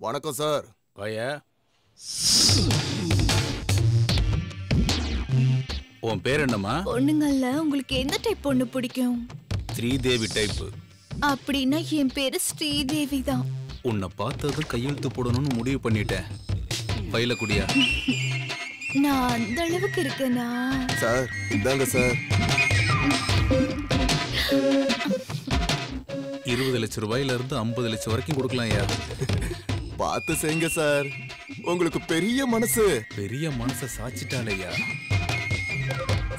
வணக்கம் சார். வாயா. உன் பேர் என்னம்மா? பொண்ணுங்கள்ல உங்களுக்கு எந்த டைப் பொண்ணு பிடிக்கும்? ஸ்ரீதேவி டைப். அப்படின்னா என் பேரு ஸ்ரீதேவி தான். உன்னை பார்த்ததும் கையெழுத்து போடணும்னு முடிவு பண்ணிட்டேன். பையில குடியா. நான் அந்த அளவுக்கு இருக்கேனா? சார் இந்தாங்க சார். 20 லட்சம் ரூபாயில இருந்து 50 லட்சம் வரைக்கும் கொடுக்கலாம் ஐயா. பார்த்து செய்யுங்க சார். உங்களுக்கு பெரிய மனசு. பெரிய மனசை சாச்சிட்டாலையா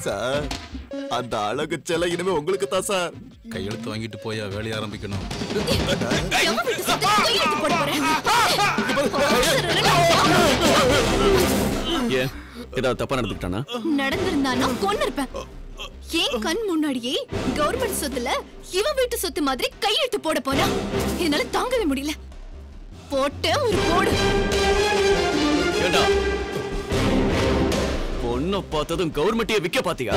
சார். அந்த அழகு செல இனிமே உங்களுக்கு தான் சார். கையெழுத்து வாங்கிட்டு போயா வேலையை ஆரம்பிக்கணும். ஏன் ஏதாவது தப்பா நடந்துக்கிட்டானா? நடந்திருந்தானா கொன்னு இருப்பேன். ஏன் கண் முன்னாடியே கவர்மெண்ட் சொத்துல இவன் வீட்டு சொத்து மாதிரி கையெழுத்து போட போனா என்னால தாங்கவே முடியல. போட்ட ஒரு போடு. பொண்ணை பார்த்ததும் கவர்மெண்ட்டே விற்க பாத்தியா?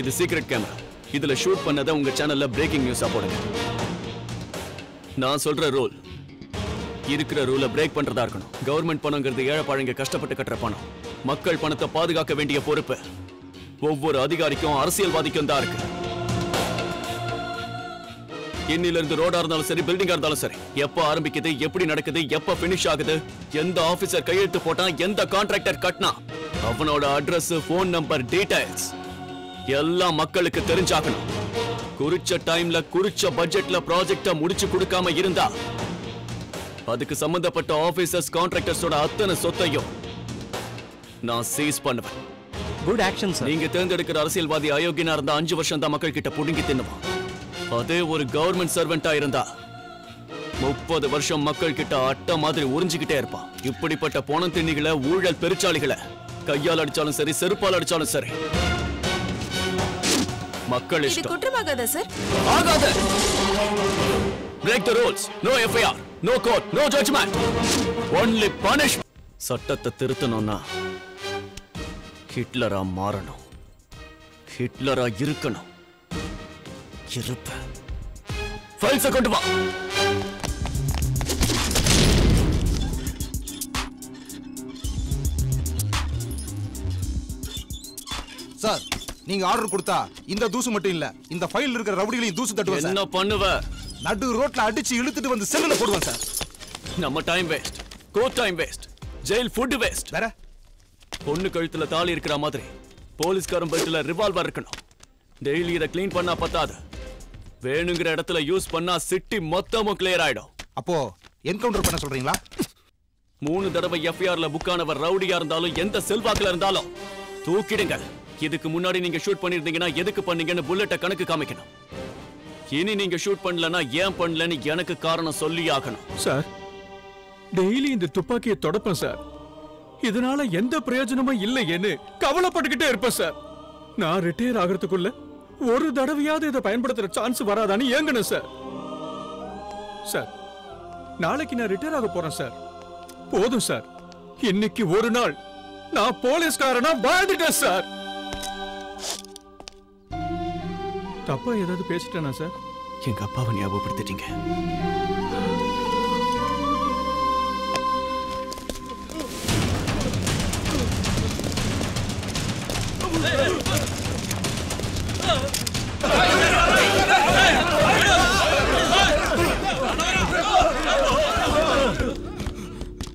இது சீக்ரெட் கேமரா. இதுல ஷூட் பண்ணதை உங்க சேனல்ல பிரேக்கிங் நியூஸா போடுங்க. நான் சொல்ற ரூல் இருக்கிற ரூலை பிரேக் பண்றதா இருக்கணும். கவர்மெண்ட் பணங்கிறது ஏழை பாழங்க கஷ்டப்பட்டு கட்டுற பணம். மக்கள் பணத்தை பாதுகாக்க வேண்டிய பொறுப்பு ஒவ்வொரு அதிகாரிக்கும் அரசியல்வாதிக்கும் தான் இருக்கு. இன்னில இருந்து ரோடா இருந்தாலும் சரி, பில்டிங்கா இருந்தாலும் சரி, எப்ப ஆரம்பிக்குது, எப்படி நடக்குது, எப்ப பினிஷ் ஆகுது, எந்த ஆபீசர் கையெழுத்து போட்டா, எந்த கான்ட்ராக்டர் கட்டினா, அவனோட அட்ரஸ், போன் நம்பர், டீடைல்ஸ் எல்லாம் மக்களுக்கு தெரிஞ்சாகணும். குறிச்ச டைம்ல குறிச்ச பட்ஜெட்ல ப்ராஜெக்ட முடிச்சு கொடுக்காம இருந்தா அதுக்கு சம்பந்தப்பட்ட ஆபீசர்ஸ், கான்ட்ராக்டர்ஸோட அத்தனை சொத்தையும் நான் சீஸ் பண்ணுவேன். Good action sir. நீங்க தேர்ந்தெடுக்கிற அரசியல்வாதி அயோக்கியனா இருந்தா 5 வருஷம் தான் மக்கள் கிட்ட புடுங்கி தின்னுவான். அதே ஒரு கவர்மெண்ட் சர்வெண்டா இருந்தா 30 வருஷம் மக்கள் கிட்ட அட்டை மாதிரி உறிஞ்சிக்கிட்டே இருப்பான். இப்படிப்பட்ட போனம் திண்ணிகளை, ஊழல் பெருச்சாளிகளை கையால் அடிச்சாலும் சரி, செருப்பால் அடிச்சாலும் சரி, மக்கள் இஷ்டம். இது குற்றமாகாதா சார்? ஆகாத. Break the rules. No FIR, no court, no judgment. Only punish. சட்டத்தை திருத்தணும்னா ஹிட்லரா மாறணும். ஹிட்லரா இருக்கணும். இருப்ப. ஃபைல்ஸை கொண்டு வா. சார், நீங்க ஆர்டர் கொடுத்தா இந்த தூசு மட்டும் இல்ல, இந்த ஃபைல் இருக்கிற ரவுடிகளையும் தூசு தட்டுவேன் சார். என்ன பண்ணுவ? நடு ரோட்ல அடிச்சு இழுத்துட்டு வந்து செல்லுல போடுவேன் சார். நம்ம time waste, court time waste, jail food waste. வேற பொண்ணு கழுத்துல தாலி இருக்கிற மாதிரி போலீஸ்காரன் பெல்ட்ல ரிவால்வர் இருக்கணும். டெய்லி இதை கிளீன் பண்ணா பத்தாது. வேணுங்கிற இடத்துல யூஸ் பண்ணா சிட்டி மொத்தமும் கிளியர் ஆயிடும். அப்போ என்கவுண்டர் பண்ண சொல்றீங்களா? 3 தடவை எஃப்ஐஆர்ல புக்கானவர் ரவுடியா இருந்தாலும், எந்த செல்வாக்குல இருந்தாலும் தூக்கிடுங்க. இதுக்கு முன்னாடி நீங்க ஷூட் பண்ணிருந்தீங்கன்னா எதுக்கு பண்ணீங்கன்னு புல்லட்ட கணக்கு காமிக்கணும். இனி நீங்க ஷூட் பண்ணலன்னா ஏன் பண்ணலன்னு எனக்கு காரணம் சொல்லி ஆகணும். சார், டெய்லி இந்த துப்பாக்கியை தொடப்பேன் சார். இதனால எந்த பிரயோஜனமும் இல்லையேன்னு கவலைப்பட்டுக்கிட்டே இருப்பேன் சார். நான் ரிட்டையர் ஆகிறதுக்குள்ள ஒரு தடவையாவது இதை பயன்படுத்துற சான்ஸ் வராதான்னு ஏங்கணும் சார். சார், நாளைக்கு நான் ரிட்டையர் ஆக போறேன் சார். போதும் சார், இன்னைக்கு ஒரு நாள் நான் போலீஸ்காரனா வாழ்ந்துட்டேன் சார். தப்பா ஏதாவது பேசிட்டேனா சார்? எங்க அப்பாவை ஞாபகப்படுத்திட்டீங்க.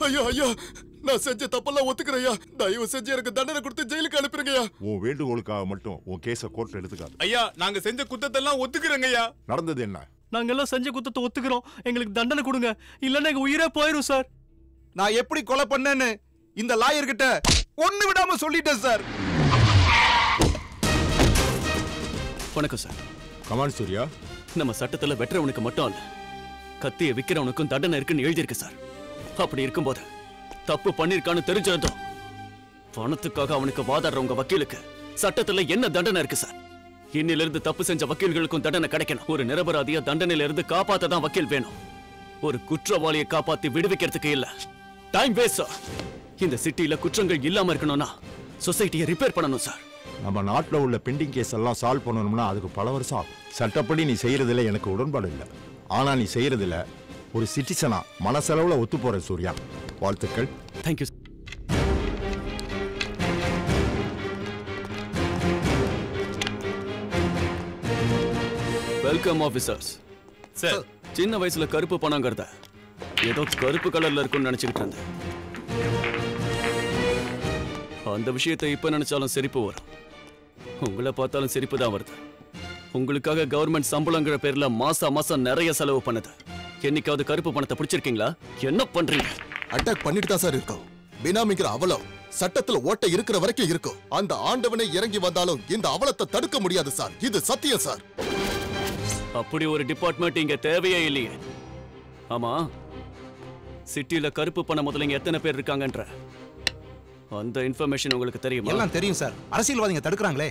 ஐயா ஐயா, நான் செஞ்ச தப்பெல்லாம் ஒத்துக்கிறேயா. தயவு செஞ்சு எனக்கு தண்டனை கொடுத்து ஜெயிலுக்கு அனுப்பிடுங்கய்யா. உன் வேண்டுகோளுக்காக மட்டும் உன் கேஸ கோர்ட்ல எடுத்துக்காது. ஐயா, நாங்க செஞ்ச குத்தத்தெல்லாம் ஒத்துக்கிறோங்க ஐயா. நடந்தது என்ன? நாங்க எல்லாம் செஞ்ச குத்தத்தை ஒத்துக்கிறோம். எங்களுக்கு தண்டனை கொடுங்க, இல்லன்னா எங்க உயிரே போயிரும் சார். நான் எப்படி கொலை பண்ணேன்னு இந்த லாயர் கிட்ட ஒண்ணு விடாம சொல்லிட்டேன் சார். வணக்கம் சார். கமான் சூர்யா. நம்ம சட்டத்துல வெற்றவனுக்கு மட்டும் இல்ல, கத்தியை விக்கிறவனுக்கும் தண்டனை இருக்குன்னு எழுதியிருக்கு சார். அப்படி இருக்கும்போது தப்பு பண்ணிருக்கான்னு தெரிஞ்சிருந்தோம் பணத்துக்காக அவனுக்கு வாதாடுறவங்க வக்கீலுக்கு சட்டத்துல என்ன தண்டனை இருக்கு சார்? இன்னில இருந்து தப்பு செஞ்ச வக்கீல்களுக்கும் தண்டனை கிடைக்கணும். ஒரு நிரபராதியா தண்டனையில இருந்து காப்பாத்த தான் வக்கீல் வேணும். ஒரு குற்றவாளியை காப்பாத்தி விடுவிக்கிறதுக்கு இல்ல. Time waste sir. இந்த சிட்டில குற்றங்கள் இல்லாம இருக்கணும்னா சொசைட்டியை ரிப்பேர் பண்ணணும் சார். நம்ம நாட்டில் உள்ள பெண்டிங் கேஸ் எல்லாம் சால்வ் பண்ணணும்னா அதுக்கு பல வருஷம் ஆகும். சட்டப்படி நீ செய்யறதுல எனக்கு உடன்பாடு இல்லை. ஆனா நீ செய்யறதுல ஒரு சிட்டிசனா மனசளவுல ஒத்து போற சூர்யா. வாழ்த்துக்கள். தேங்க்யூ. Welcome officers. சார், சின்ன வயசுல கருப்பு பணங்கிறத ஏதோ கருப்பு கலர்ல இருக்கும்னு நினைச்சுக்கிட்டு இருந்தேன். அந்த விஷயத்தை இப்ப நினைச்சாலும் சிரிப்பு வரும். உங்களை பார்த்தாலும் சிரிப்பு தான் வருது. உங்களுக்காக கவர்மெண்ட் சம்பளங்கிற பேர்ல மாசம் நிறைய செலவு பண்ணுது. என்னைக்காவது கருப்பு பணத்தை பிடிச்சிருக்கீங்களா? என்ன பண்றீங்க? அட்டாக் பண்ணிட்டு தான் சார் இருக்கோம். பினாமிங்கிற அவலம் சட்டத்துல ஓட்ட இருக்கிற வரைக்கும் இருக்கும். அந்த ஆண்டவனை இறங்கி வந்தாலும் இந்த அவலத்தை தடுக்க முடியாது சார். இது சத்தியம் சார். அப்படி ஒரு டிபார்ட்மெண்ட் இங்க தேவையே இல்லையே. ஆமா, சிட்டில கருப்பு பண முதலைங்க எத்தனை பேர் இருக்காங்கன்ற அந்த இன்ஃபர்மேஷன் உங்களுக்கு தெரியுமா? எல்லாம் தெரியும் சார். அரசியல்வாதிங்க தடுக்கறாங்களே.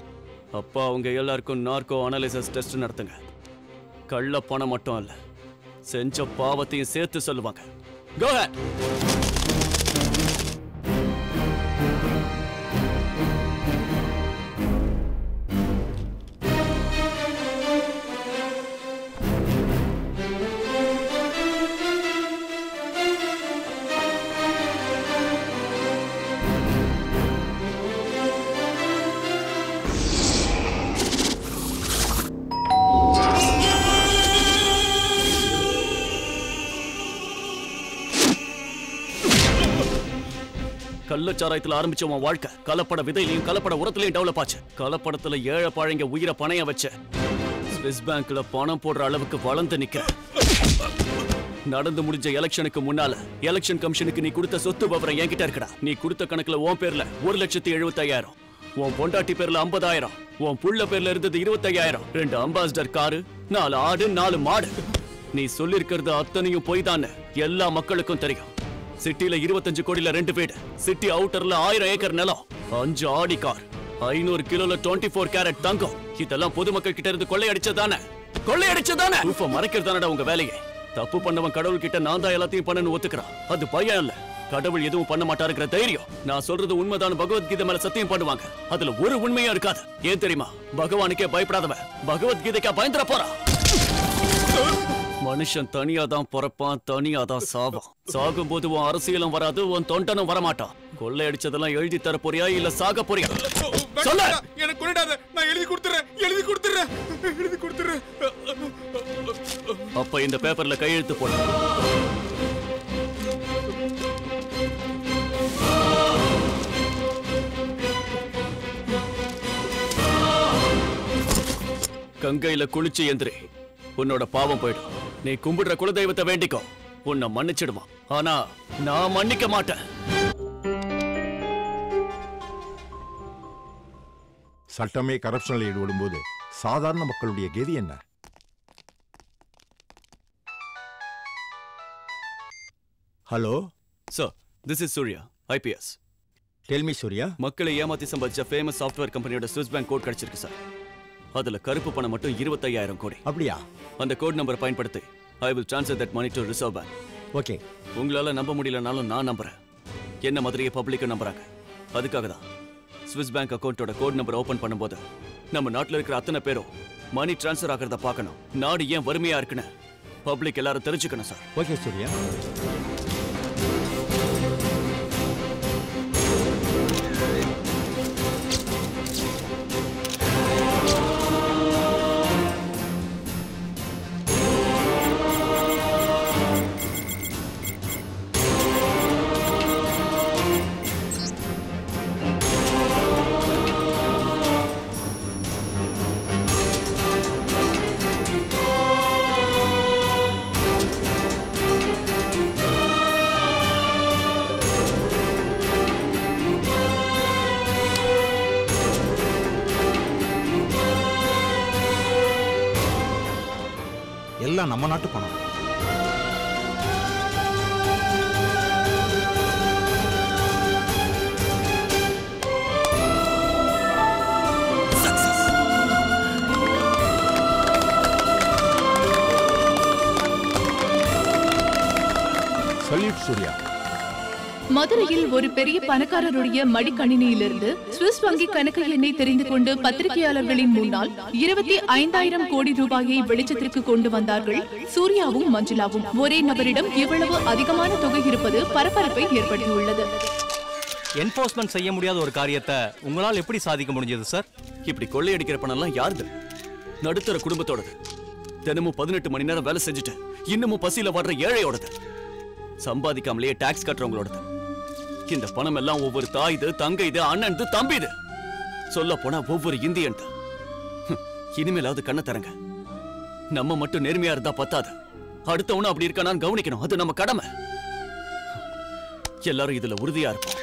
அப்பா அவங்க எல்லாருக்கும் நார்கோ அனாலிசிஸ் டெஸ்ட் நடத்துங்க. கள்ள பணம் மட்டும் அல்ல, செஞ்ச பாவத்தையும் சேர்த்து சொல்லுவாங்க. Go ahead. கள்ளச்சாராயத்துல ஆரம்பிச்ச உன் வாழ்க்கை கலப்பட விதையிலையும் கலப்பட உரத்திலையும் டெவலப் ஆச்சு. கலப்படத்துல ஏழை பாழைங்க உயிரை பணைய வச்ச ஸ்விஸ் பேங்க்ல பணம் போடுற அளவுக்கு வளர்ந்து நிக்கிற. நடந்து முடிஞ்ச எலெக்ஷனுக்கு முன்னால எலெக்ஷன் கமிஷனுக்கு நீ கொடுத்த சொத்து விவரம் என்கிட்ட இருக்கடா. நீ கொடுத்த கணக்குல உன் பேர்ல 1,75,000, உன் பொண்டாட்டி பேர்ல 50,000, உன் புள்ள பேர்ல இருந்தது 25,000, 2 அம்பாசிடர் காரு, 4 ஆடு, 4 மாடு. நீ சொல்லிருக்கிறது அத்தனையும் பொய் தானே எல்லா மக்களுக்கும் தெரியும். சிட்டில 25 கோடியில 2 வீடு, சிட்டி அவுட்டர்ல 1000 ஏக்கர் நிலம், 5 ஆடி கார், 500 கிலோல 24 கேரட் தங்கம். இதெல்லாம் பொதுமக்கள் கிட்ட இருந்து கொள்ளையடிச்சதானே? மறைக்கிறதானடா உங்க வேலையே. தப்பு பண்ணவன் கடவுள் கிட்ட நான் தான் எல்லாத்தையும் பண்ணனு ஒத்துக்கிறான். அது பயம் இல்ல, கடவுள் எதுவும் பண்ண மாட்டாருங்கிற தைரியம். நான் சொல்றது உண்மைதான். பகவத்கீதை மேல சத்தியம் பண்ணுவாங்க. அதுல ஒரு உண்மையா இருக்காது. ஏன் தெரியுமா? பகவானுக்கே பயப்படாதவன் பகவத்கீதைக்கா பயந்துட போறான். மனுஷன் தனியா தான் பிறப்பான், தனியா தான் சாவான். சாகும் போது உன் அரசியலும் வராது, உன் தொண்டனும் வரமாட்டான். கொள்ளையடிச்சதெல்லாம் எழுதி தர போறியா இல்ல சாக போறியா? சொல்ல. எனக்கு கொண்டாத, நான் எழுதி கொடுத்துறேன். அப்ப இந்த பேப்பர்ல கையெழுத்து போடு. கங்கையில குளிச்சு எந்திரி, உன்னோட பாவம் போயிடும். நீ கும்பிடுற குலதெய்வத்தை வேண்டிக்கோ, உன்னை மன்னிச்சிடுமா. ஆனா நான் மன்னிக்க மாட்டேன். சட்டமே கரப்ஷனில் ஈடுபடும் போது சாதாரண மக்களுடைய கதி என்ன? Hello sir, this is Surya, IPS. Tell me Surya. மக்களை ஏமாத்தி சம்பாதிச்ச ஃபேமஸ் சாஃப்ட்வேர் கம்பெனியோட ஸ்விஸ் பேங்க் கோட் கிடைச்சிருக்கு சார். அதுல கருப்பு பணம் மட்டும் 25,000 கோடி. அப்படியா? அந்த கோட் நம்பர் பயன்படுத்தி I will transfer that money to Reserve Bank. Okay. உங்களால நம்ப முடியலனாலும் நான் நம்புறேன். என்ன மாதிரியே பப்ளிக்க நம்புறாங்க. அதுக்காக தான் ஸ்விஸ் பேங்க் அக்கௌண்ட்டோட கோட் நம்பர் ஓபன் பண்ணும்போது நம்ம நாட்டில் இருக்கிற அத்தனை பேரும் மணி டிரான்ஸ்ஃபர் ஆகிறத பார்க்கணும். நாடு ஏன் வறுமையா இருக்குன்னு பப்ளிக் எல்லாரும் தெரிஞ்சுக்கணும் சார். ஓகே சூர்யா. எல்லாம் நம்ம நாட்டு பணம். சல்யூட் சூர்யா. மதுரையில் ஒரு பெரிய பணக்காரருடைய மடிக்கணினியிலிருந்து சுவிஸ் வங்கி கணக்கு எண்ணை தெரிந்து கொண்டு பத்திரிகையாளர்களின் முன்னால் 25,000 கோடி ரூபாயை வெளிச்சத்திற்கு கொண்டு வந்தார்கள் சூர்யாவும் மஞ்சுளாவும். ஒரே நபரிடம் இவ்வளவு அதிகமான தொகை இருப்பது பரபரப்பை ஏற்படுத்தியுள்ளது. என்போர்ஸ்மென்ட் செய்ய முடியாத ஒரு காரியத்தை உங்களால் எப்படி சாதிக்க முடிஞ்சது சார்? இப்படி கொள்ளையடிக்கிற பணம் எல்லாம் யாருது? நடுத்தர குடும்பத்தோடது. தினமும் 18 மணி நேரம் வேலை செஞ்சுட்டு இன்னமும் பசியில வாடுற ஏழையோடது. சம்பாதிக்காமலேயே டாக்ஸ் கட்டுறவங்களோடது. இந்த பணம் எல்லாம் ஒவ்வொரு தாய் இது, தங்க இது, அண்ணன் இது, தம்பி இது, சொல்ல போனா ஒவ்வொரு இந்தியன். இனிமேலாவது கண்ணை தரங்க. நம்ம மட்டும் நேர்மையா இருந்தா பத்தாது, அடுத்தவனும் அப்படி இருக்கானான்னு கவனிக்கணும். அது நம்ம கடமை. எல்லாரும் இதுல உறுதியா இருப்போம்.